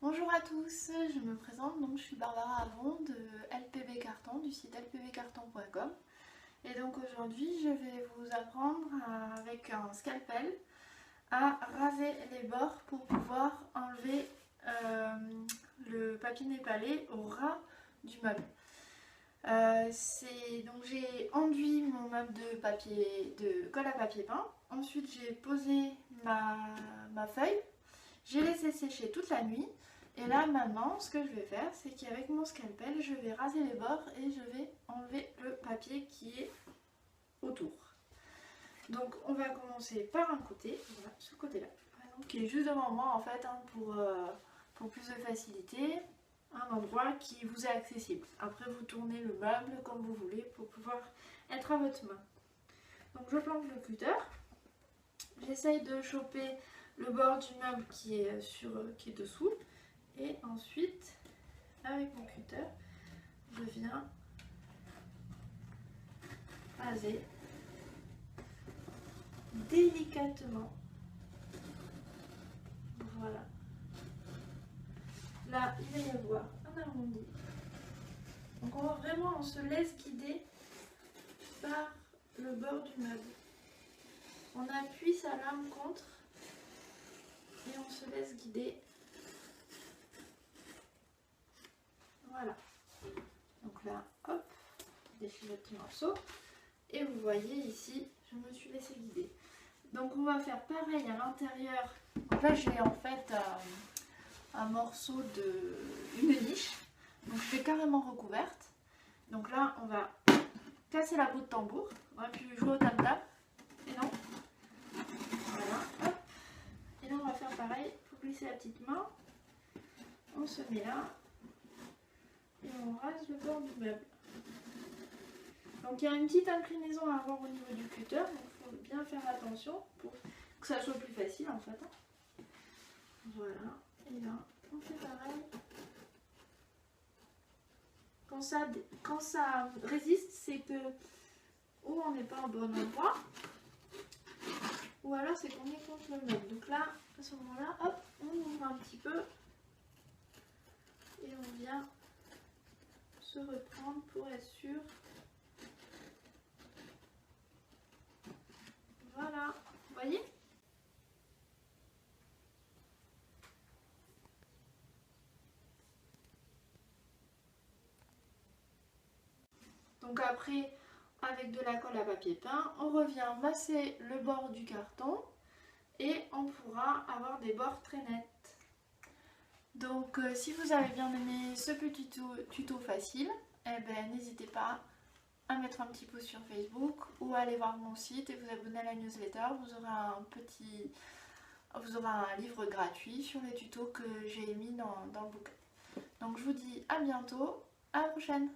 Bonjour à tous, je me présente, donc je suis Barbara Avon de LPB Carton, du site lpbcarton.com. Et donc aujourd'hui je vais vous apprendre avec un scalpel à raser les bords pour pouvoir enlever le papier népalé au ras du meuble. Donc j'ai enduit mon meuble de colle à papier peint. Ensuite j'ai posé ma feuille. J'ai laissé sécher toute la nuit. Et là maintenant ce que je vais faire, c'est qu'avec mon scalpel je vais raser les bords et je vais enlever le papier qui est autour. Donc on va commencer par un côté, voilà, ce côté là par exemple, qui est juste devant moi en fait, pour plus de facilité, un endroit qui vous est accessible. Après vous tournez le meuble comme vous voulez pour pouvoir être à votre main. Donc je plante le cutter, j'essaye de choper le bord du meuble qui est dessous. Et ensuite, avec mon cutter, je viens raser délicatement. Voilà. Là, il va y avoir un arrondi. Donc on se laisse guider par le bord du meuble. On appuie sa lame contre et on se laisse guider. Voilà. Donc là, hop, défile le petit morceau. Et vous voyez ici, je me suis laissé guider. Donc on va faire pareil à l'intérieur. Donc là j'ai en fait un morceau une niche. Donc je l'ai carrément recouverte. Donc là on va casser la bout de tambour. On aurait pu jouer au tam-tam. Et non. Voilà. Hop. Et là on va faire pareil. Il faut glisser la petite main. On se met là. Et on rase le bord du meuble. Donc il y a une petite inclinaison à avoir au niveau du cutter. Donc il faut bien faire attention pour que ça soit plus facile en fait. Voilà. Et là on fait pareil. Quand ça résiste, c'est que ou on n'est pas au bon endroit, ou alors c'est qu'on est contre le meuble. Donc là, à ce moment-là, hop, on ouvre un petit peu et on vient se reprendre pour être sûr. Voilà, vous voyez? Donc après, avec de la colle à papier peint, on revient masser le bord du carton et on pourra avoir des bords très nets. Donc si vous avez bien aimé ce petit tuto facile, eh ben, n'hésitez pas à mettre un petit pouce sur Facebook ou à aller voir mon site et vous abonner à la newsletter. Vous aurez un livre gratuit sur les tutos que j'ai mis dans le bouquin. Donc je vous dis à bientôt, à la prochaine.